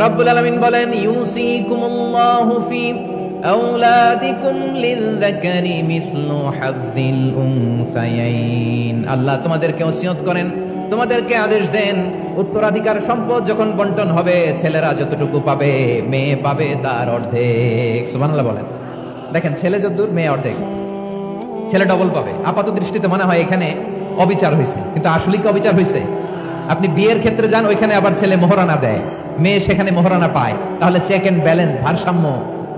রব্বুল আলামিন বলেন, ইউসিকুমুল্লাহু ফি আওলাদিকুম লিযযাকারি মিসলু হাযযিল উনসায়াইন। আল্লাহ তোমাদেরকে ওসিয়ত করেন, তোমাদেরকে আদেশ দেন, উত্তরাধিকার সম্পদ যখন বন্টন হবে, ছেলেরা যতটুকু পাবে, মেয়ে পাবে তার অর্ধেক। সুবহানাল্লাহ বলেন। দেখেন, ছেলে যতদূর, মেয়ে অর্ধেক, ছেলে ডবল পাবে। আপাত দৃষ্টিতে মনে হয় এখানে অবিচার হয়েছে, কিন্তু আসলে কি অবিচার হয়েছে? আপনি বিয়ের ক্ষেত্রে যান, ওইখানে আবার ছেলে মোহরানা দেয়, মেয়ে সেখানে মোহরানা পায়। তাহলে চেক এন্ড ব্যালেন্স, ভারসাম্য,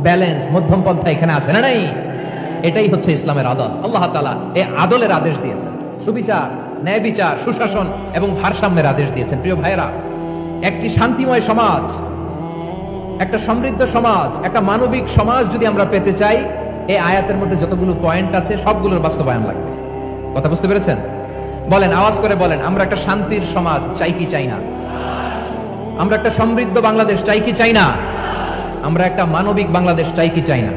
ব্যালেন্স, মধ্যম পন্থা এখানে আছে না নাই? এটাই হচ্ছে ইসলামের আদল। আল্লাহ তাআলা এই আদলের আদেশ দিয়েছেন, সুবিচার, ন্যায় বিচার, সুশাসন এবং ভারসাম্যের আদেশ দিয়েছেন। প্রিয় ভাইরা, একটি শান্তিময় সমাজ, একটা সমৃদ্ধ সমাজ, একটা মানবিক সমাজ যদি আমরা পেতে চাই, এই আয়াতের মধ্যে যতগুলো পয়েন্ট আছে সবগুলোর বাস্তবায়ন লাগবে। কথা বুঝতে পেরেছেন? বলেন, আওয়াজ করে বলেন, আমরা একটা শান্তির সমাজ চাই কি চাই না? আমরা একটা সমৃদ্ধ বাংলাদেশ চাই কি চাই না? আমরা একটা মানবিক বাংলাদেশ চাই কি চাই না?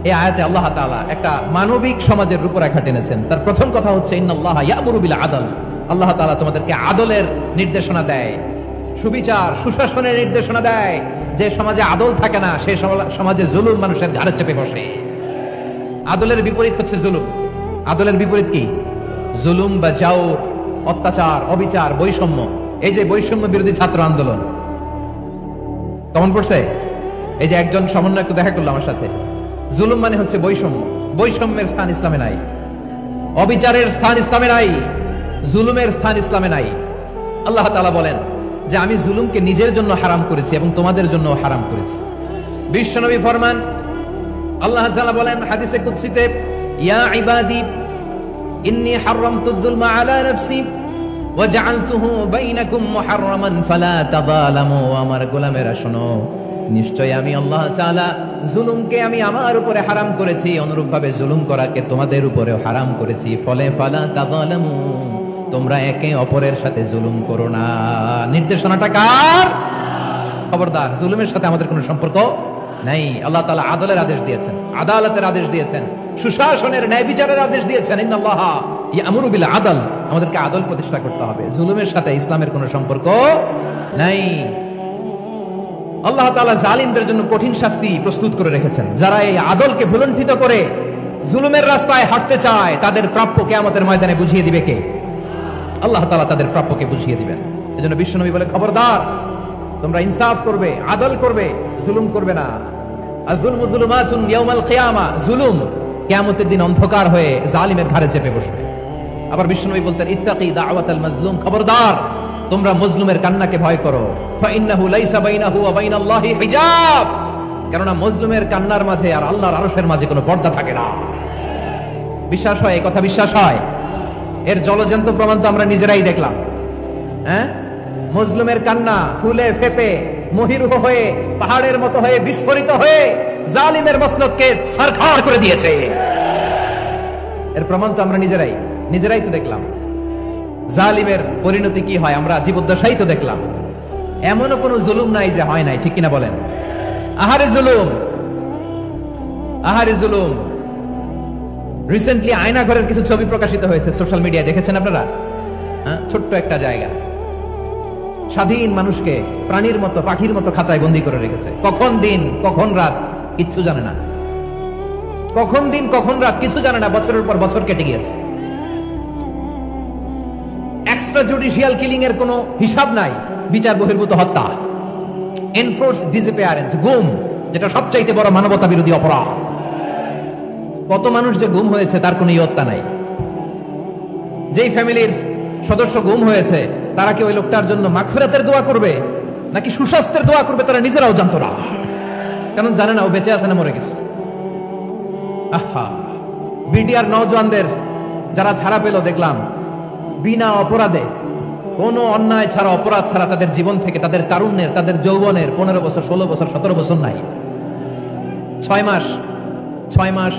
এই আয়াতে আল্লাহ তাআলা একটা মানবিক সমাজের রূপরেখা টেনেছেন। তার প্রথম কথা হচ্ছে, ইন্নাল্লাহা ইয়ামুরু বিল আদল। আল্লাহ তাআলা তোমাদেরকে আদলের নির্দেশনা দেয়, সুবিচার, সুশাসনের নির্দেশনা দেয়। যে সমাজে আদল থাকে না, সেই সমাজে জুলুম মানুষের ঘাড়ে চেপে বসে। আদলের বিপরীত হচ্ছে জুলুম। আদলের বিপরীত কি? জুলুম বা জাওর, অত্যাচার, অবিচার, বৈষম্য। এই যে বৈষম্য বিরোধী ছাত্র আন্দোলন কেমন পড়ছে? এই যে একজন সমন্বয় একটু দেখা করলো আমার সাথে। জুলুম মানে হচ্ছে বৈষম্য। বৈষম্যের স্থান ইসলামে নাই, অবিচারের স্থান ইসলামে নাই, জুলুমের স্থান ইসলামে নাই। আল্লাহ তাআলা বলেন যে আমি জুলুমকে নিজের জন্য হারাম করেছি এবং তোমাদের জন্য হারাম করেছি। বিশ্বনবী ফরমান, আল্লাহ তাআলা বলেন হাদিসে কুদসিতে, ইয়া ইবাদি ইন্নী হারামতুয যুলমা আলা নাফসি ওয়া জাআলতুহু বাইনাকুম মুহাররামান ফালা তাযালামু। আমার গোলামেরা শোনো, নিশ্চয় আমি আল্লাহ তাআলা জুলুমকে আমি আমার উপরে হারাম করেছি, অনুরূপভাবে জুলুম করাকে তোমাদের উপরেও হারাম করেছি। ফলে ফালা তাযালামু, তোমরা একে অপরের সাথে জুলুম করো না। নির্দেশনাটা কার? খবরদার, জুলুমের সাথে আমাদের কোনো সম্পর্ক নাই। আল্লাহ তাআলা আদলের আদেশ দিয়েছেন, আদালতের আদেশ দিয়েছেন, সুশাসনের, ন্যায় বিচারের আদেশ দিয়েছেন। ইন্নাল্লাহা ইয়ামুরু বিল আদল। আমাদেরকে আদল প্রতিষ্ঠা করতে হবে। জুলুমের সাথে ইসলামের কোনো সম্পর্ক নাই। আল্লাহ তাআলা জালিমদের জন্য কঠিন শাস্তি প্রস্তুত করে রেখেছেন। যারা এই আদলকে ভুলুণ্ঠিত করে জুলুমের রাস্তায় হাঁটতে চায়, তাদের প্রাপ্য কিয়ামতের ময়দানে বুঝিয়ে দিবে কে? আল্লাহ তাআলা তাদের প্রাপ্যকে বুঝিয়ে দিবেন। এজন্য বিশ্বনবী বলে, খবরদার, তোমরা ইনসাফ করবে, আদল করবে, জুলুম করবে না। আয-যুলমু যুলুমাতুন ইয়াওমাল কিয়ামা। জুলুম কিয়ামতের দিন অন্ধকার হয়ে জালিমের ঘাড়ে চেপে বসবে। আবার বিশ্বনবী বলতেন, ইত্তাকি দাওয়াতাল মাজলুম। খবরদার, তোমরা মজলুমের কান্নাকে ভয় করো। ফাইন্নাহু লাইসা বাইনাহু ওয়া বাইনাল্লাহি হিজাব। কেননা মজলুমের কান্নার মাঝে আর আল্লাহর আরশের মাঝে কোনো পর্দা থাকে না। বিশ্বাস হয়? এই কথা বিশ্বাস হয়? এর জলজন্ত প্রমাণ তো আমরা নিজেরাই দেখলাম। হ্যাঁ, মজলুমের কান্না ফুলে ফেপে মহিরুহ হয়ে, পাহাড়ের মতো হয়ে, বিস্ফোরিত হয়ে জালিমের মসনদকে সরকার করে দিয়েছে। এর প্রমাণ তো আমরা নিজেরাই তো দেখলাম। জালিমের পরিণতি কি হয় আমরা জীবদ্দশাই তো দেখলাম। এমনও কোনো জুলুম নাই যে হয় নাই, ঠিক কিনা বলেন? আহারে জুলুম, আহারে জুলুম। রিসেন্টলি আয়নাঘরের কিছু ছবি প্রকাশিত হয়েছে সোশ্যাল মিডিয়ায়, দেখেছেন আপনারা? ছোট্ট একটা জায়গা, স্বাধীন মানুষকে প্রাণীর মতো, পাখির মতো খাঁচায় বন্দী করে রেখেছে। কখন দিন কখন রাত কিচ্ছু জানে না, কখন দিন কখন রাত কিছু জানে না। বছরের পর বছর কেটে গিয়েছে। এক্সট্রা জুডিশিয়াল কিলিং এর কোনো হিসাব নাই। বিচার বহির্ভূত হত্যা, এনফোর্স ডিসঅ্যাপিয়ারেন্স, গুম, যেটা সবচাইতে বড় মানবতা বিরোধী অপরাধ। কত মানুষ যে গুম হয়েছে তার কোনো ইয়ত্তা নাই। যেই ফ্যামিলির সদস্য গুম হয়েছে, তারা কি ওই লোকটার জন্য মাগফিরাতের দোয়া করবে নাকি সুস্বাস্থ্যের দোয়া করবে তারা নিজেরাও জানতো না। কারণ জানে না ও বেঁচে আছে না মরে গেছে। আহা, বিডিআর নওজওয়ানদের যারা ছাড়া পেল দেখলাম, বিনা অপরাধে, কোনো অন্যায় ছাড়া, অপরাধ ছাড়া তাদের জীবন থেকে, তাদের তারুণ্যের, তাদের যৌবনের 15 বছর, 16 বছর, 17 বছর নাই। 6 মাস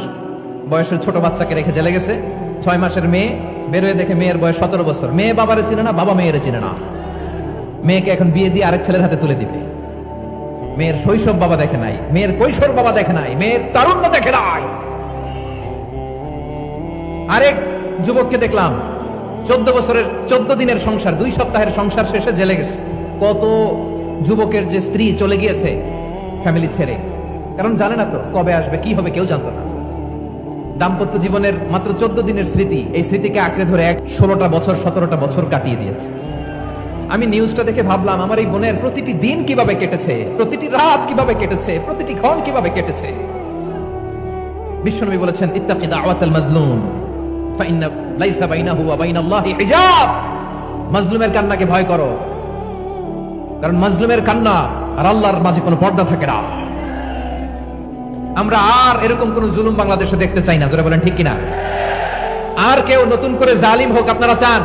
বয়সের ছোট বাচ্চাকে রেখে জেলে গেছে। 6 মাসের মেয়ে বেরোয় দেখে মেয়ের বয়স 17 বছর। মেয়ে বাবারে চিনে না, বাবা মেয়েরে চিনে না। মেয়েকে এখন বিয়ে দিয়ে আরেক ছেলের হাতে তুলে দিবে। মেয়ের শৈশব বাবা দেখে নাই, মেয়ের কৈশোর বাবা দেখে নাই, মেয়ের তারুণ্য দেখে নাই। আরেক যুবককে দেখলাম 14 বছরের 14 দিনের সংসার, 2 সপ্তাহের সংসার শেষে জেলে গেছে। কত যুবকের যে স্ত্রী চলে গিয়েছে ফ্যামিলি ছেড়ে, কারণ জানে না তো কবে আসবে, কি হবে, কেউ জানতো না। দাম্পত্য জীবনের মাত্র 14 দিনের স্মৃতি, এই স্মৃতিকে আঁকড়ে ধরে 16টা বছর 17টা বছর কাটিয়ে দিয়েছে। আমি নিউজটা দেখে ভাবলাম, আমার এই বোনের প্রতিটি দিন কিভাবে কেটেছে, প্রতিটি রাত কিভাবে কেটেছে, প্রতিটি ক্ষণ কিভাবে কেটেছে। বিশ্বনবী বলেছেন, ইত্তাকি দাওয়াতাল মাজলুম ফাইন্না লাইসা বাইনাহু ওয়া বাইনাল্লাহি হিজাব। মাজলুমের কান্নাকে ভয় করো, কারণ মাজলুমের কান্না আর আল্লাহর মাঝে কোনো পর্দা থাকে না। আমরা আর এরকম কোন জুলুম বাংলাদেশে দেখতে চাই না, জোরে বলেন ঠিক কিনা? আর কেউ নতুন করে জালিম হোক আপনারা চান?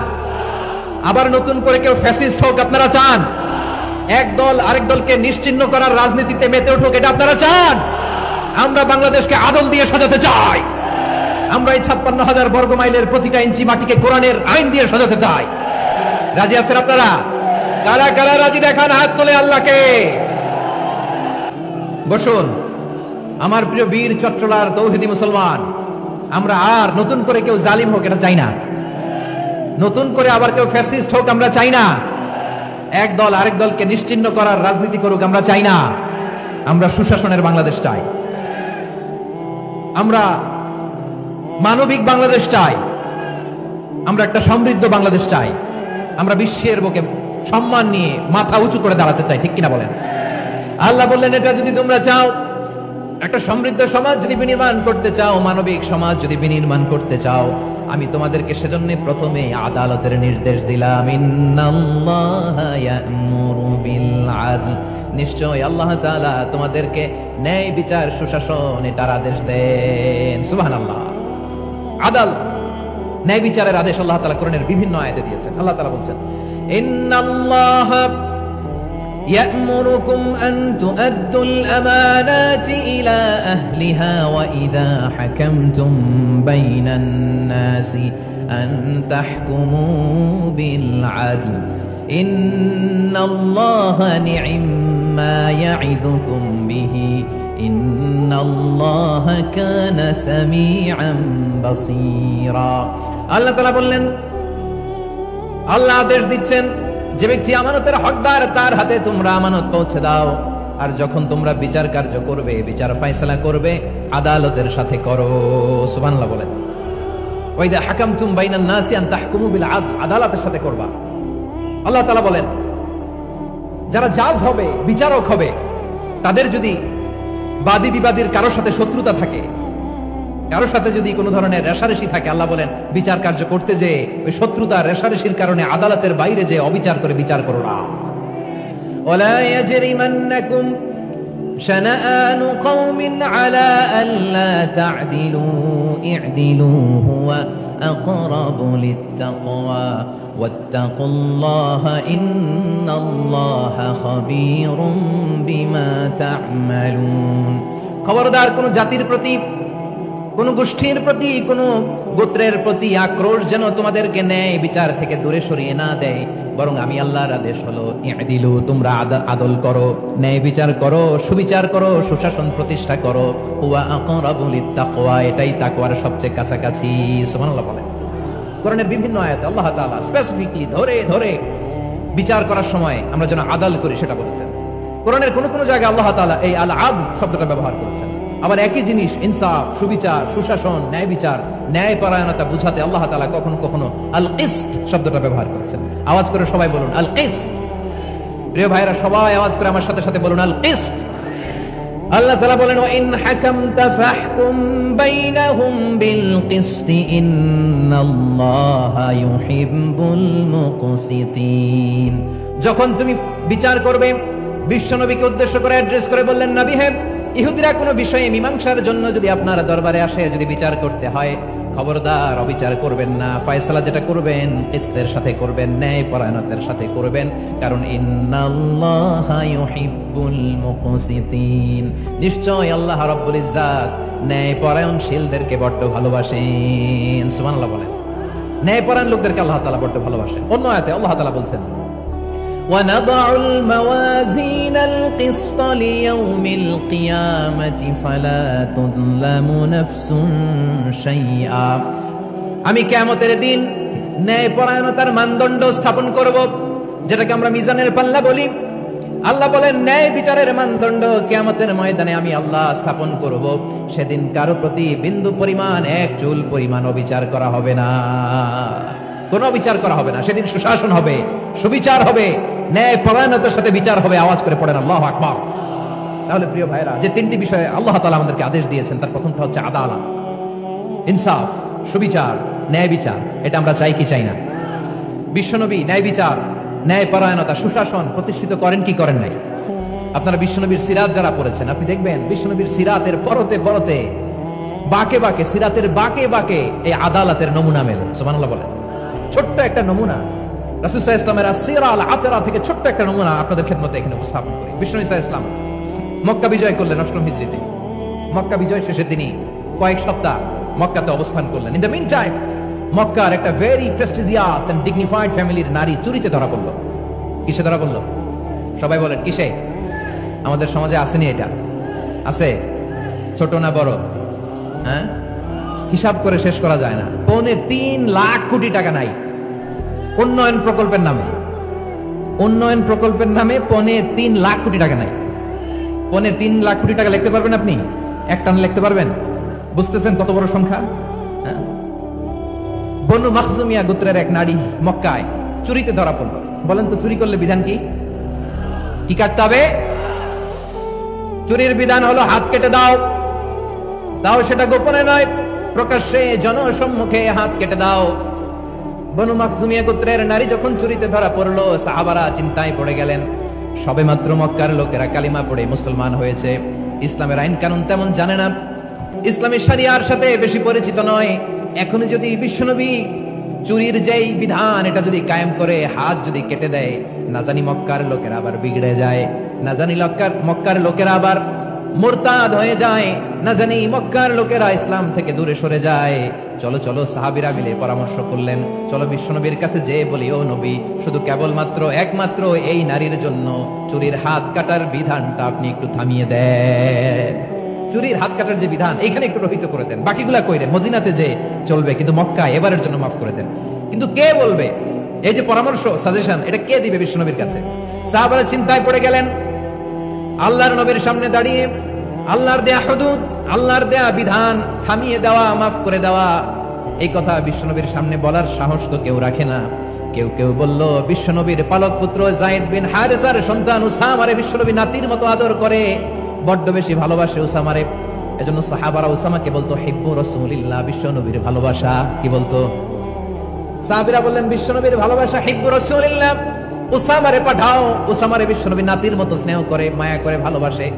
আবার নতুন করে কেউ ফ্যাসিস্ট হোক আপনারা চান? এক দল আরেক দলকে নিশ্চিহ্ন করার রাজনীতিতে মেতে উঠুক, এটা আপনারা চান? আমরা বাংলাদেশকে আদল দিয়ে সাজাতে চাই। আমরা এই 56,000 বর্গ মাইলের প্রতিটা ইঞ্চি মাটিকে কোরআনের আইন দিয়ে সাজাতে চাই। রাজি আছেন আপনারা? কারা কারা রাজি দেখান হাত তুলে আল্লাহকে। বসুন। আমার প্রিয় বীর চট্টলার তৌহিদি মুসলমান, আমরা আর নতুন করে কেউ জালিম হোক এটা চাই না, নতুন করে আবার কেউ ফ্যাসিস্ট হোক আমরা চাই না, এক দল আরেক দলকে নিশ্চিহ্ন করার রাজনীতি করুক আমরা চাই না। আমরা সুশাসনের বাংলাদেশ চাই, আমরা মানবিক বাংলাদেশ চাই, আমরা একটা সমৃদ্ধ বাংলাদেশ চাই, আমরা বিশ্বের বুকে সম্মান নিয়ে মাথা উঁচু করে দাঁড়াতে চাই, ঠিক কিনা বলেন? আল্লাহ বললেন, এটা যদি তোমরা চাও, একটা সমৃদ্ধ সমাজ যদি বিনির্মাণ করতে চাও, মানবিক সমাজ যদি বিনির্মাণ করতে চাও, আমি তোমাদেরকে সেজন্য প্রথমে আদালতের নির্দেশ দিলাম। ইন্নাল্লাহা ইয়া'মুরু বিল আদল, নিশ্চয় আল্লাহ তাআলা তোমাদেরকে ন্যায় বিচার সুশাসন এটার আদেশ দেন। সুবহানাল্লাহ। আদাল, ন্যায় বিচারের আদেশ আল্লাহ তাআলা কোরআনের বিভিন্ন আয়াতে দিয়েছেন। আল্লাহ তাআলা বলেন, ইন্নাল্লাহা يأمركم أن تؤدوا الأمانات إلى أهلها وإذا حكمتم بين الناس أن تحكموا بالعدل إن الله نعم ما يعظكم به إن الله كان سميعا بصيرا। আল্লাহ তাআলা বললেন, আল্লাহ আদেশ দিচ্ছেন, যে ব্যক্তি আমানতের হকদার তার হাতে তোমরা আমানত পৌঁছে দাও, আর যখন তোমরা বিচার কার্য করবে, বিচার ফয়সালা করবে, আদালতের সাথে করো। সুবহানাল্লাহ বলেন। ওয়াইদা হাকামতুম বাইনান নাসি আন তাহকুমু বিল আদল, আদালতের সাথে করবা। আল্লাহ তাআলা বলেন, যারা জাজ হবে, বিচারক হবে, তাদের যদি বাদী বিবাদীর কারোর সাথে শত্রুতা থাকে, কারোর সাথে যদি কোনো ধরনের রেশারেশি থাকে, আল্লাহ বলেন বিচার কার্য করতে যে ওই শত্রুতা রেশারেশির কারণে আদালতের বাইরে যে অবিচার করে বিচার করো না। ওয়ালা ইয়াজরিমান্নাকুম শানাআনু কওমিন আলা আল্লা তা'দিলু ই'দিলু হুয়া আকরাবু লিত-তাকওয়া ওয়াত্তাকুল্লাহা ইন্নাল্লাহা খাবীরুম বিমা তা'মালুন। খবরদার কোন জাতির প্রতি, কোন গোষ্ঠীর প্রতি, কোন গোত্রের প্রতি আক্রোশ যেন তোমাদেরকে ন্যায় বিচার থেকে দূরে সরিয়ে না দেয়, বরং আমি আল্লাহর আদেশ হলো ই'দিলু, তোমরা আদল করো, ন্যায় বিচার করো, সুবিচার করো, সুশাসন প্রতিষ্ঠা করো। হুয়া আকরাবু লিত-তাকওয়া, এটাই তাকওয়ার সবচেয়ে কাছাকাছি। সুবহানাল্লাহ বলেন। কোরআনের বিভিন্ন আয়াতে আল্লাহ তাআলা স্পেসিফিকলি ধরে ধরে বিচার করার সময় আমরা যেন আদল করি সেটা বলেছেন। কোরআনের কোন কোন জায়গায় আল্লাহ তাআলা এই আল আদল শব্দটা ব্যবহার করেছেন। আবার একই জিনিস ইনসাফ, সুবিচার, সুশাসন, ন্যায় বিচার, ন্যায় পরায়ণতা বুঝাতে আল্লাহ তাআলা কখনো কখনো আল কিসত শব্দটা ব্যবহার করেছেন। আওয়াজ করে সবাই বলুন আল কিসত। প্রিয় ভাইরা, সবাই আওয়াজ করে আমার সাথে সাথে বলুন আল কিসত। আল্লাহ তাআলা বলেন, ওয়া ইন হাকামতা ফাহকুম বাইনাহুম বিল কিসত ইন্নাল্লাহা ইউহিব্বুল মুকসিতিন। যখন তুমি বিচার করবে, বিশ্বনবীকে উদ্দেশ্য করে অ্যাড্রেস করে বললেন, নবী হে, ইহুদিরা কোনো বিষয়ে মীমাংসার জন্য যদি আপনার দরবারে আসে, যদি বিচার করতে হয়, খবরদার অবিচার করবেন না, ফয়সালা যেটা করবেন কিসতের সাথে করবেন, ন্যায় পরায়ণতার সাথে করবেন, কারণ ইন্নাল্লাহা ইউহিব্বুল মুকসিতিন, নিশ্চয় আল্লাহ রাব্বুল ইজ্জাত ন্যায় পরায়ণশীলদেরকে বড্ড ভালোবাসেন। সুবহানাল্লাহ বলেন। ন্যায় পরায়ণ লোকদেরকে আল্লাহ তাআলা বড্ড ভালোবাসেন। অন্য আয়াতে আল্লাহ তাআলা বলছেন, وَنَضَعُ الْمَوَازِينَ الْقِسْطَ لِيَوْمِ الْقِيَامَةِ فَلَا تُظْلَمُ نَفْسٌ شَيْئًا। আমি কিয়ামতের দিন ন্যায়পরায়ণতার মানদণ্ড স্থাপন করব, যেটাকে আমরা মিজানের পাল্লা বলি। আল্লাহ বলেন ন্যায় বিচারের মানদণ্ড কিয়ামতের ময়দানে আমি আল্লাহ স্থাপন করব। সেদিন কারো প্রতি বিন্দু পরিমাণ, এক চুল পরিমাণ বিচার করা হবে না, কোনো বিচার করা হবে না। সেদিন সুশাসন হবে, সুবিচার হবে, ন্যায় পরায়ণতার সাথে বিচার হবে। আওয়াজ করে পড়েন আল্লাহু আকবার। তাহলে প্রিয় ভাইরা, যে তিনটি বিষয়ে আল্লাহ তাআলা আমাদেরকে আদেশ দিয়েছেন, তার প্রথমটা হচ্ছে আদালত, ইনসাফ, সুবিচার, ন্যায় বিচার। এটা আমরা চাই কি চাই না? বিশ্বনবী ন্যায় বিচার, ন্যায় পরায়ণতা, সুশাসন প্রতিষ্ঠিত করেন কি করেন নাই? আপনারা বিশ্বনবীর সিরাত যারা পড়েছেন, আপনি দেখবেন বিশ্বনবীর সিরাতের পরতে পরতে, বাকে বাকে, সিরাতের বাকে বাকে এই আদালতের নমুনা মেলে। সুবহানাল্লাহ বলেন। ছোট্ট একটা নমুনা রাসূল সাল্লাল্লাহু আলাইহি ওয়াসাল্লামের আসিরা আল আতরা থেকে ছোট্ট একটা নমুনা আপনাদের খেদমতে এখানে উপস্থাপন করি। বিশ্বনবী সাল্লাল্লাহু আলাইহি ওয়াসাল্লাম মক্কা বিজয় করলেন 8ম হিজরিতে। মক্কা বিজয় শেষের দিনই কয়েক সপ্তাহ মক্কাতে অবস্থান করলেন। ইন দ্য মিন টাইম মক্কার একটা ভেরি প্রেস্টিজিয়াস এন্ড ডিগনিফাইড ফ্যামিলির নারী চুরিতে ধরা পড়ল। কিসে ধরা পড়ল? সবাই বলেন কিসে? আমাদের সমাজে আসেনি এটা? আছে? ছোট না বড়? হ্যাঁ, হিসাব করে শেষ করা যায় না। 3.25 লাখ কোটি টাকা নাই উন্নয়ন প্রকল্পের নামে। উন্নয়ন প্রকল্পের নামে 3.25 লাখ কোটি টাকা নাই। 3.25 লাখ কোটি টাকা লিখতে পারবেন আপনি? এক টান লিখতে পারবেন? বুঝতেছেন কত বড় সংখ্যা? হ্যাঁ। বনু মাখজুমিয়া গোত্রের এক নারী মক্কায় চুরিতে ধরা পড়ল। বলেন তো চুরি করলে বিধান কি? কি কাটতে হবে? চুরির বিধান হলো হাত কেটে দাও। তাও সেটা গোপনে নয়, প্রকাশ্যে জনসম্মুখে হাত কেটে দাও। বনু মাখজুমিয়া গোত্রের নারী যখন চুরিতে ধরা পড়লো, সাহাবারা চিন্তায় পড়ে গেলেন। সবেমাত্র মক্কার লোকেরা কালিমা পড়ে মুসলমান হয়েছে, ইসলামের আইন কানুন তেমন জানে না, ইসলামের শরিয়ার সাথে বেশি পরিচিত নয়। এখন যদি বিশ্বনবী চুরির যেই বিধান এটা যদি কায়েম করে হাত যদি কেটে দেয়, না জানি মক্কার লোকেরা আবার বিগড়ে যায়, না জানি মক্কার লোকেরা আবার মুরতাদ হয়ে যায়, না জানি মক্কার লোকেরা ইসলাম থেকে দূরে সরে যায়। চলো চলো সাহাবীরা মিলে পরামর্শ করলেন, চলো বিশ্বনবীর কাছে যেয়ে বলি, ও নবী, শুধু কেবলমাত্র একমাত্র এই নারীর জন্য চুরির হাত কাটার বিধানটা আপনি একটু থামিয়ে দেন। চুরির হাত কাটার যে বিধান এখানে একটু রহিত করে দেন, বাকিগুলা কইরেন মদিনাতে যে চলবে, কিন্তু মক্কায় এবারের জন্য মাফ করে দেন। কিন্তু কে বলবে? এই যে পরামর্শ, সাজেশন, এটা কে দিবে বিশ্বনবীর কাছে? সাহাবারা চিন্তায় পড়ে গেলেন। আল্লাহর নবীর সামনে দাঁড়িয়ে আল্লাহর দেয়া হুদুদ, আল্লাহর দেয়া বিধান থামিয়ে দেওয়া, মাফ করে দেওয়া, এই কথা বিশ্বনবীর সামনে বলার সাহস তো কেউ রাখে না। কেউ কেউ বলল, বিশ্বনবীর পালক পুত্র যায়েদ বিন হারেসার সন্তান উসামারে বিশ্বনবী নাতির মতো আদর করে, বড্ড বেশি ভালোবাসে উসামারে। এজন্য সাহাবারা উসামাকে বলতো হিব্বু রাসূলিল্লাহ, বিশ্বনবীর ভালোবাসা। কি বলতো? সাহাবীরা বললেন, বিশ্বনবীর ভালোবাসা, হিব্বু রাসূলিল্লাহ, উসামারে পাঠাও। উসামারে বিশ্বনবী নাতির মতো স্নেহ করে, মায়া করে, ভালোবাসে।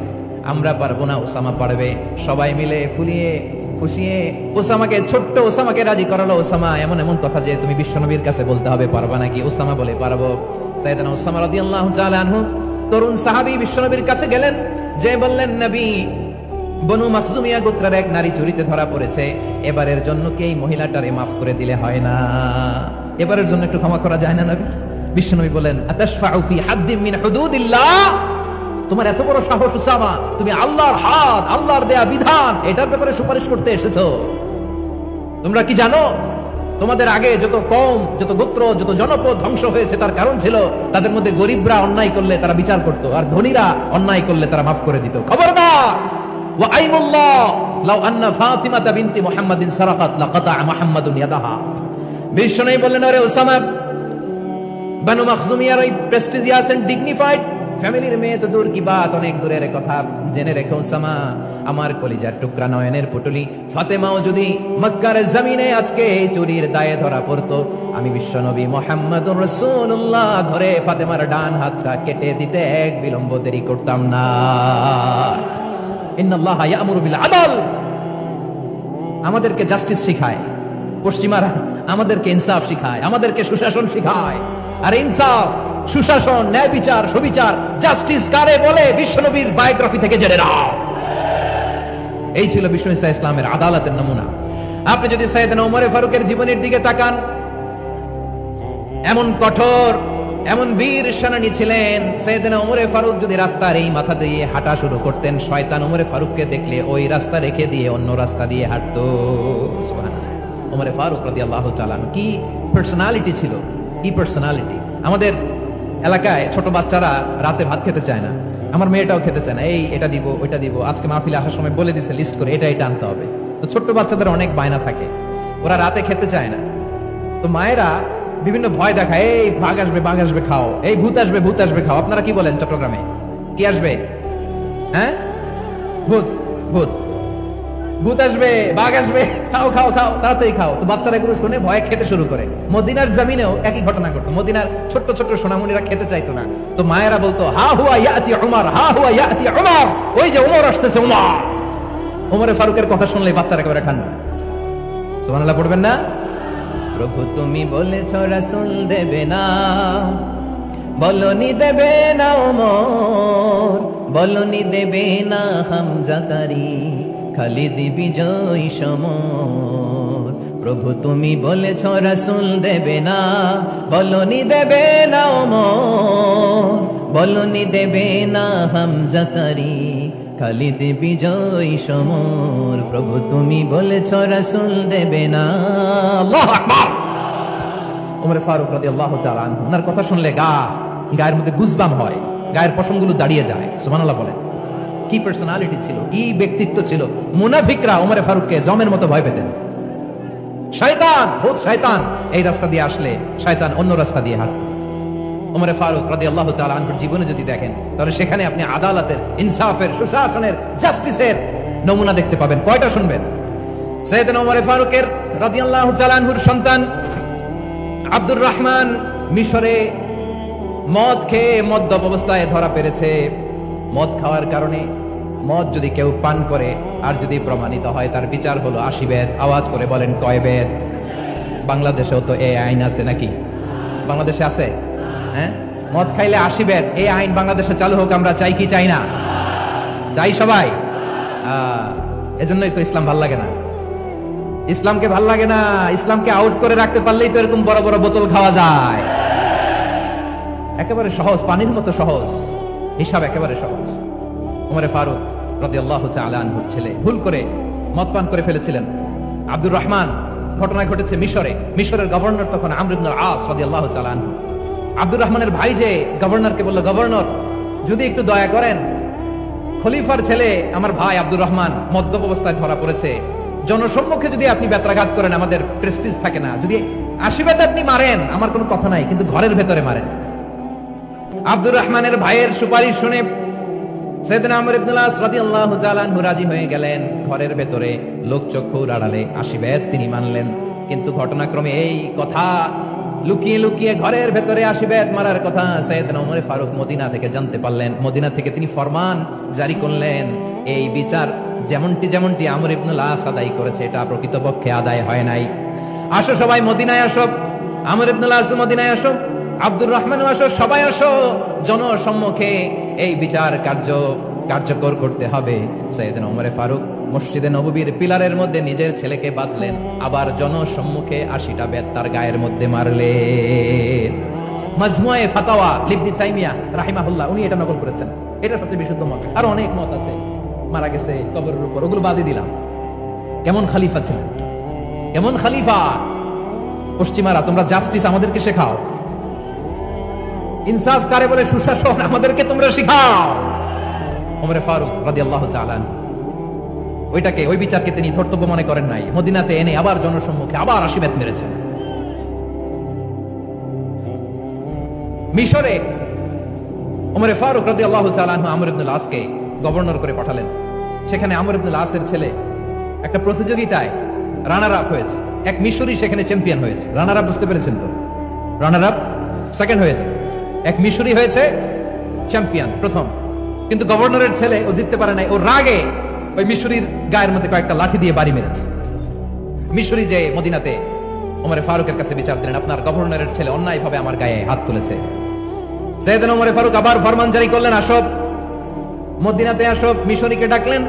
আমরা পারবো না, উসামা পারবে। সবাই মিলে ফুলিয়ে ফুসিয়ে উসামাকে, ছোট্ট উসামাকে রাজি করালো। উসামা এমন এমন কথা যে তুমি বিশ্বনবীর কাছে বলতে হবে, পারবা নাকি? উসামা বলে, পারবো। সাইয়েদনা উসামা রাদিয়াল্লাহু তাআলা আনহু তরুণ সাহাবী বিশ্বনবীর কাছে গেলেন, যে বললেন, নবী, বনু মাখজুমিয়া গোত্রের এক নারী চুরিতে ধরা পড়েছে, এবারের জন্য কি এই মহিলাটারে মাফ করে দিলে হয় না? এবারের জন্য একটু ক্ষমা করা যায় না নবী? বিশ্বনবী বলেন, আতাশফাউ ফি হাদ্দিন মিন হুদুদিল্লাহ, তোমার এত বড় সাহস উসামা, তুমি আল্লাহর হাত, আল্লাহর দেয়া বিধান, এটার ব্যাপারে সুপারিশ করতে এসেছো? তোমরা কি জানো তোমাদের আগে যত কওম, যত গোত্র, যত জনপদ ধ্বংস হয়েছে তার কারণ ছিল তাদের মধ্যে গরিবরা অন্যায় করলে তারা বিচার করত, আর ধনীরা অন্যায় করলে তারা মাফ করে দিত। খবরদার, ওয়া আইমুল্লাহ লাউ আন্না ফাতিমাতা বিনতি মুহাম্মাদিন সারাকাত লাকাতা মুহাম্মাদুন ইয়াদাহা। বিশ্বনবী বললেন, আরে উসামা, বনু মাখজুমিয়ার ওই প্রেস্টিজিয়াস এন্ড ডিগনিফাইড ফ্যামিলির মেয়ে তো দূর কি বাত, অনেক দূরের কথা। জেনে রেখো উসামা, আমার কলিজার টুকরা নয়নের পুটুলি ফাতেমাও যদি মক্কার জমিনে আজকে এই চুরির দায়ে ধরা পড়তো, আমি বিশ্বনবী মুহাম্মদুর রাসূলুল্লাহ ধরে ফাতেমার ডান হাতটা কেটে দিতে এক বিলম্ব দেরি করতাম না। ইন্নাল্লাহা ইয়া'মুরু বিল আদল, আমাদেরকে জাস্টিস শিখায় পশ্চিমারা, আমাদেরকে ইনসাফ শিখায়, আমাদেরকে সুশাসন শিখায়। আর ইনসাফ, সুশাসন, ন্যায় বিচার, সুবিচার, জাস্টিস কারে বলে বিশ্বনবীর বায়োগ্রাফি থেকে জেনে নাও। এই ছিল বিশ্বনবী ইসলামের আদালতের নমুনা। আপনি যদি সাইয়েদনা ওমর ফারুকের জীবনের দিকে তাকান, এমন কঠোর, এমন বীর সেনানী ছিলেন। সাইয়েদনা ওমর ফারুক যদি রাস্তার এই মাথা দিয়ে হাঁটা শুরু করতেন, শয়তান ওমর ফারুককে দেখলে ওই রাস্তা রেখে দিয়ে অন্য রাস্তা দিয়ে হাঁটতো। সুবহানাল্লাহ। ওমর ফারুক রাদিয়াল্লাহু তাআলা কি পার্সোনালিটি ছিল, কি পার্সোনালিটি! আমাদের এলাকায় ছোট বাচ্চারা রাতে ভাত খেতে চায় না, আমার মেয়েটাও খেতে চায় না, এই এটা দিব ওইটা দিব, আজকে মাহফিলে আসার সময় বলে দিছে লিস্ট করে এটা এটা আনতে হবে। তো ছোট্ট বাচ্চাদের অনেক বায়না থাকে, ওরা রাতে খেতে চায় না। তো মায়েরা বিভিন্ন ভয় দেখায়, এই বাঘ আসবে খাও, এই ভূত আসবে খাও। আপনারা কি বলেন চট্টগ্রামে? কি আসবে? হ্যাঁ, ভূত ভূত ভূত আসবে, বাঘ আসবে, খাও খাও খাও, তাড়াতাড়ি খাও। তো বাচ্চারা এগুলো শুনে ভয়ে খেতে শুরু করে। মদিনার জমিনেও একই ঘটনা ঘটতো, মদিনার ছোট্ট ছোট্ট সোনামণিরা খেতে চাইতো না। তো মায়েরা বলতো, হা হুয়া ইয়াতি উমর, হা হুয়া ইয়াতি উমর, ওই যে উমর আসতেছে, উমর। উমরে ফারুকের কথা শুনলে বাচ্চারা একেবারে ঠান্ডা। সুবহানাল্লাহ পড়বেন না? প্রভু তুমি বলেছ রাসূল দেবে না, বলনি দেবে না ওমর, বলনি দেবে না হামজা তারি, খালিদ বিজয় সমর। প্রভু তুমি বলেছ রাসূল দেবে না, বলনি দেবে না ওমর, বলনি দেবে না হামজা তারি, খালিদ বিজয় সমর। প্রভু তুমি বলেছ রাসূল দেবে না। আল্লাহু আকবার। ওমর ফারুক রাদিয়াল্লাহু তাআলা আনহু, ওনার কথা শুনলে গায়ের মধ্যে গুজবাম হয়, গায়ের পশমগুলো দাঁড়িয়ে যায়। সুবহানাল্লাহ বলেন। কি পার্সোনালিটি ছিল, কি ব্যক্তিত্ব ছিল। মুনাফিকরা ওমর ফারুককে জমের মতো ভয় পেতেন। শয়তান, ভূত শয়তান এই রাস্তা দিয়ে আসলে শয়তান অন্য রাস্তা দিয়ে হাঁটত। ওমর ফারুক রাদিয়াল্লাহু তাআলা আনহুর জীবনে যদি দেখেন, তাহলে সেখানে আপনি আদালতের, ইনসাফের, সুশাসনের, জাস্টিসের নমুনা দেখতে পাবেন। কয়টা শুনবেন? সাইয়েদনা ওমর ফারুকের রাদিয়াল্লাহু তাআলা আনহুর সন্তান আব্দুর রহমান মিশরে মদ খেয়ে মদ্যপ অবস্থায় ধরা পড়েছে। মদ খাওয়ার কারণে, মদ যদি কেউ পান করে আর যদি প্রমাণিত হয়, তার বিচার হলো 80 বেত। আওয়াজ করে বলেন কয় বেত? বাংলাদেশেও তো এই আইন আছে নাকি? বাংলাদেশে আছে? হ্যাঁ, মদ খাইলে 80 বেত, এই আইন বাংলাদেশে চালু হোক। আমরা চাই কি চাই না? চাই সবাই। এজন্যই তো ইসলাম ভাল লাগে না। ইসলামকে ভাল লাগে না। ইসলামকে আউট করে রাখতে পারলেই তো এরকম বড় বড় বোতল খাওয়া যায়। একেবারে সহজ, পানির মতো সহজ, হিসাব একেবারে সহজ। ওমর ফারুক রাদিয়াল্লাহু তাআলা আনহুর ছেলে ভুল করে মদ পান করে ফেলেছিলেন। আব্দুর রহমান, ঘটনা ঘটেছে মিশরে। মিশরের গভর্নর তখন আমর ইবনে আস রাদিয়াল্লাহু তাআলা আনহু। আব্দুর রহমানের ভাই যে গভর্নরকে বলল, গভর্নর যদি একটু দয়া করেন, খলিফার ছেলে আমার ভাই আব্দুর রহমান মদ্যপ অবস্থায় ধরা পড়েছে, জনসম্মুখে যদি আপনি বেত্রাঘাত করেন আমাদের প্রেস্টিজ থাকে না, যদি 80 বেত আপনি মারেন আমার কোনো কথা নাই, কিন্তু ঘরের ভেতরে মারেন। আব্দুর রহমানের ভাইয়ের সুপারিশ শুনে সাইয়েদনা আমর ইবনে আস রাদিয়াল্লাহু তাআলা আনহু রাজি হয়ে গেলেন। ঘরের ভেতরে লোকচক্ষুর আড়ালে 80 বেত তিনি মানলেন। কিন্তু ঘটনাক্রমে এই কথা লুকিয়ে লুকিয়ে ঘরের ভেতরে 80 বেত মারার কথা সাইয়েদনা ওমর ফারুক মদিনা থেকে জানতে পারলেন। মদিনা থেকে তিনি ফরমান জারি করলেন, এই বিচার যেমনটি আমর ইবনে আস আদায় করেছে, এটা প্রকৃতপক্ষে আদায় হয় নাই। আসো সবাই মদিনায় আসো, আমর ইবনে আস মদিনায় আসো, আব্দুর রহমান আসো, সবাই আসো, জনসম্মুখে এই বিচার কার্যকর করতে হবে। সাইয়েদনা ওমর ফারুক মসজিদে নববীর পিলারের মধ্যে নিজের ছেলেকে বাঁধলেন, আবার জনসম্মুখে 80টা বেত তার গায়ের মধ্যে মারলেন। মাজমুয়ে ফাতাওয়া ইবনে তাইমিয়া রাহিমাহুল্লাহ উনি এটা নকল করেছেন। এটা সবচেয়ে বিশুদ্ধ মত। আর অনেক মত আছে, মারা গেছে কবরের উপর, ওগুলো বাদই দিলাম। কেমন খালিফা ছিলেন, কেমন খালিফা! পশ্চিমারা তোমরা জাস্টিস আমাদেরকে শেখাও, ইনসাফ কারে বলে, সুশাসন আমাদেরকে তোমরা শিখাও। ওমর ফারুক রাদিয়াল্লাহু তাআলা ওই বিচারকে তিনি ধর্তব্য মনে করেন নাই। মদিনাতে এনে আবার জনসম্মুখে আবার 80 বেত মেরেছেন। মিশরে ওমর ফারুক রাদিয়াল্লাহু তাআলা আমর ইবনে আসকে গভর্নর করে পাঠালেন। সেখানে আমর ইবনে আসের ছেলে একটা প্রতিযোগিতায় রানার আপ হয়েছে। এক মিশরি সেখানে চ্যাম্পিয়ন হয়েছে। রানার আপ বুঝতে পেরেছেন তো? রানার আপ সেকেন্ড হয়েছে, এক মিশরি হয়েছে চ্যাম্পিয়ন প্রথম। কিন্তু গভর্নরের ছেলে ও জিততে পারে নাই। ও রাগে ওই মিশরির গায়ের মধ্যে কয়েকটা লাঠি দিয়ে বাড়ি মেরেছে। মিশরি যে মদিনাতে ওমর ফারুকের কাছে বিচার দিলেন, আপনার গভর্নরের ছেলে অন্যায়ভাবে আমার গায়ে হাত তুলেছে। সাইয়েদনা ওমর ফারুক আবার ফরমান জারি করলেন, আসো মদিনাতে আসো। মিশরীকে ডাকলেন।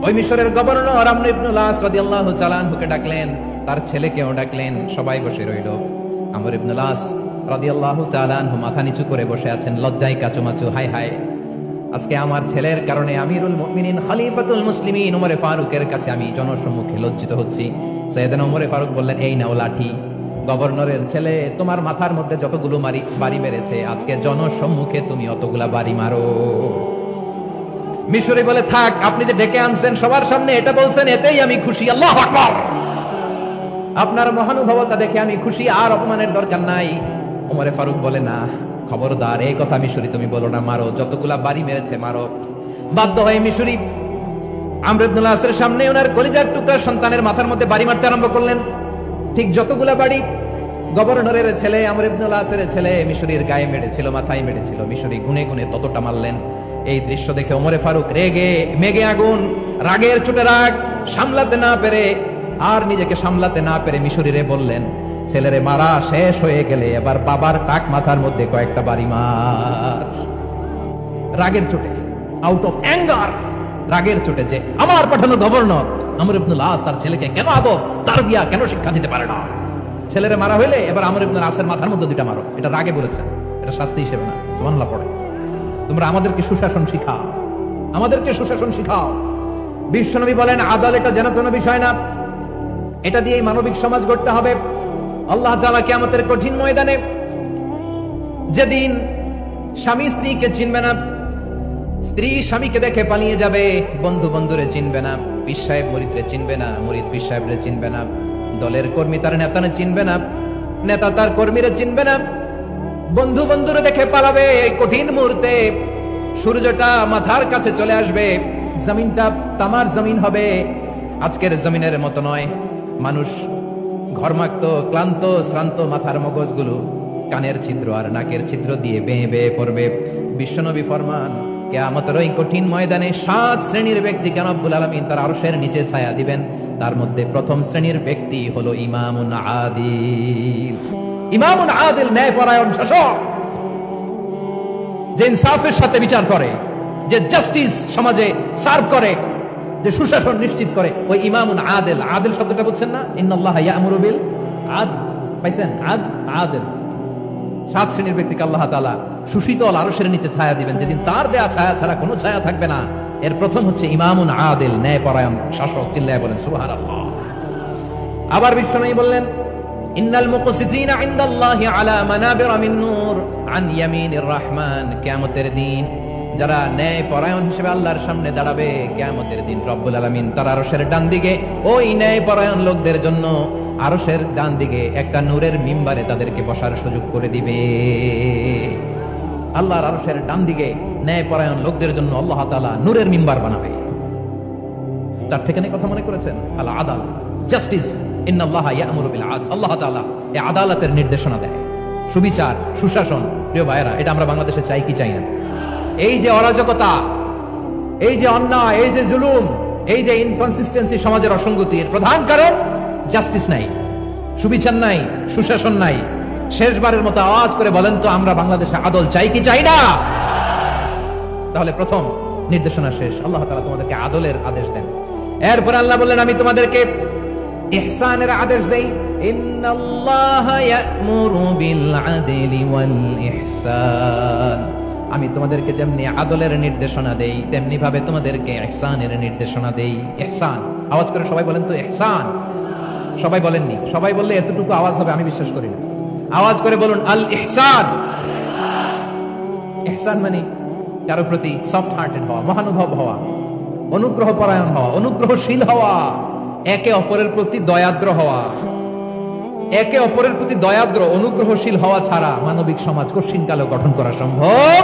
ওই মিশরের গভর্নর আমর ইবনে আস রাদিয়াল্লাহু তাআলা আনহুকে ডাকলেন, তার ছেলেকেও ডাকলেন। সবাই বসে রইল। আমর ইবনে আস রাদিয়াল্লাহু তাআলা আনহু মাথা নিচু করে বসে আছেন, লজ্জায় কাচুমাচু। হায় হায়, আজকে আমার ছেলের কারণে আমিরুল মুমিনিন খলিফাতুল মুসলিমিন ওমর ফারুকের কাছে আমি জনসম্মুখে লজ্জিত হচ্ছি। সাইয়েদনা ওমর ফারুক বললেন, এই নাও লাঠি, গভর্নরের ছেলে, তোমার মাথার মধ্যে যতগুলো বাড়ি মেরেছে আজকে জনসম্মুখে তুমি অতগুলা বাড়ি মারো। মিশরি বলে, থাক, আপনি যে ডেকে আনছেন সবার সামনে এটা বলছেন, এতেই আমি খুশি। আল্লাহু আকবার। আপনার মহানুভবতা দেখে আমি খুশি, আর অপমানের দরকার নাই। ওমরে ফারুক বলে, না, খবরদার, এই কথা মিশরি তুমি বলো না, মারো, যতগুলা বাড়ি মেরেছে মারো। বাধ্য হয়ে মিশরি আমর ইবনুল আসের সামনে ওনার কলিজার টুকরা সন্তানের মাথার মধ্যে বাড়ি মারতে আরম্ভ করলেন। ঠিক যতগুলা বাড়ি গভর্নরের ছেলে, আমর ইবনুল আসের ছেলে মিশরির গায়ে মেরেছিল, মাথায় মেরেছিল, মিশরি গুনে গুনে ততটা মারলেন। এই দৃশ্য দেখে ওমরে ফারুক রেগে মেগে আগুন, রাগের চোটে রাগ সামলাতে না পেরে, আর নিজেকে সামলাতে না পেরে মিশরিরে বললেন, ছেলেরে মারা শেষ হয়ে গেলে এবার বাবার টাক মাথার মধ্যে কয়েকটা বাড়ি মার। রাগের চোটে, আউট অফ অ্যাঙ্গার, রাগের চোটে, যে আমার পাঠানো গভর্নর আমর ইবনুল আস তার ছেলেকে কেন আদব তারবিয়া কেন শিক্ষা দিতে পারে না, ছেলেরে মারা হইলে এবার আমর ইবনুল আসের মাথার মধ্যে দুইটা মারো। এটা রাগে বলেছেন, এটা শাস্তি হিসেবে না। সুবহানাল্লাহ পড়ে। তোমরা আমাদেরকে সুশাসন শিখাও, আমাদেরকে সুশাসন শিখাও। বিশ্বনবী বলেন, আদালত এটা যেন কোনো বিষয় না, এটা দিয়েই মানবিক সমাজ গড়তে হবে। আল্লাহ তাআলা কিয়ামতের কঠিন ময়দানে, যেদিন স্বামী স্ত্রীকে চিনবে না, স্ত্রী স্বামীকে দেখে পালিয়ে যাবে, বন্ধু বন্ধুরে চিনবে না, পীর সাহেব মুরিদরে চিনবে না, মুরিদ পীর সাহেবরে চিনবে না, দলের কর্মী তার নেতারে চিনবে না, নেতা তার কর্মীরে চিনবে না, বন্ধু বন্ধুরে দেখে পালাবে। এই কঠিন মুহূর্তে সূর্যটা মাথার কাছে চলে আসবে, জমিনটা তামার জমিন হবে, আজকের জমিনের মতো নয়। মানুষ ঘর্মাক্ত, ক্লান্ত, শ্রান্ত মাথার মগজগুলো কানের ছিদ্র আর নাকের ছিদ্র দিয়ে বেয়ে বেয়ে পড়বে। বিশ্বনবী ফরমান, কিয়ামতের ওই কঠিন ময়দানে 7 শ্রেণীর ব্যক্তিকে রব্বুল আলামিন তার আরশের নিচে ছায়া দিবেন। তার মধ্যে প্রথম শ্রেণীর ব্যক্তি হলো ইমামুন আদিল। ইমামুন আদিল, ন্যায়পরায়ণ শাসক, যে ইনসাফের সাথে বিচার করে, যে জাস্টিস সমাজে সার্ভ করে, যে সুশাসন নিশ্চিত করে, ওই ইমামুন আদিল। আদিল শব্দটা বুঝছেন না? ইন্নাল্লাহা ইয়া'মুরু বিল আদল, পাইছেন? আদিল। 7 শ্রেণীর ব্যক্তিকে আল্লাহ তাআলা সুশীতল আরশের নিচে ছায়া দিবেন, যেদিন তার দেয়া ছায়া ছাড়া কোনো ছায়া থাকবে না। এর প্রথম হচ্ছে ইমামুন আদিল, ন্যায়পরায়ণ শাসক। চিল্লায়ে বলেন সুবহানাল্লাহ। আবার বিশ্বনবী বললেন, ইন্নাল মুকসিতিনা ইনদাল্লাহি আলা মানাবিরা মিন নূর আন ইয়ামিনির রহমান। কিয়ামতের দিন যারা ন্যায়পরায়ণ হিসেবে আল্লাহর সামনে দাঁড়াবে, কিয়ামতের দিন রব্বুল আলামিন তার আরশের ডান দিকে ওই ন্যায়পরায়ণ লোকদের জন্য আরশের ডান দিকে একটা নূরের মিম্বারে তাদেরকে বসার সুযোগ করে দিবে। আল্লাহর আরশের ডান দিকে ন্যায়পরায়ণ লোকদের জন্য আল্লাহ তাআলা নূরের মিম্বার বানাবে। তার ঠিকানা কথা মনে করেছেন? আল আদাল, জাস্টিস। ইন্নাল্লাহা ইয়া'মুরু বিল আদল। আল্লাহ তাআলা এই আদালতের নির্দেশনা দেয়, সুবিচার, সুশাসন। প্রিয় ভাইরা, এটা আমরা বাংলাদেশে চাই কি চাই না? এই যে অরাজকতা, এই যে অন্যায়, এই যে জুলুম, এই যে ইনকনসিস্টেন্সি, সমাজের অসঙ্গতির প্রধান কারণ জাস্টিস নাই, সুবিচার নাই, সুশাসন নাই। শেষবারের মতো আওয়াজ করে বলেন তো, আমরা বাংলাদেশে আদল চাই কি চাই না? তাহলে প্রথম নির্দেশনা শেষ। আল্লাহ তাআলা তোমাদেরকে আদলের আদেশ দেন। এরপর আল্লাহ বললেন, আমি তোমাদেরকে ইহসানের আদেশ দেই। ইন্নাল্লাহা ইয়া'মুরু বিল আদলি ওয়াল ইহসান। আমি তোমাদেরকে যেমনি আদলের নির্দেশনা দেই, তেমনি ভাবে তোমাদেরকে ইহসানের নির্দেশনা দেই। ইহসান, আওয়াজ করে সবাই বলেন তো ইহসান। সবাই বলেননি? সবাই বললে এতটুকু আওয়াজ হবে আমি বিশ্বাস করি না। আওয়াজ করে বলুন আল ইহসান। ইহসান মানে কারো প্রতি সফট হার্টেড হওয়া, মহানুভব হওয়া, অনুগ্রহ পরায়ণ হওয়া, অনুগ্রহশীল হওয়া, একে অপরের প্রতি দয়াদ্র হওয়া। একে অপরের প্রতি দয়াদ্র, অনুগ্রহশীল হওয়া ছাড়া মানবিক সমাজ কঠিন কালে গঠন করা সম্ভব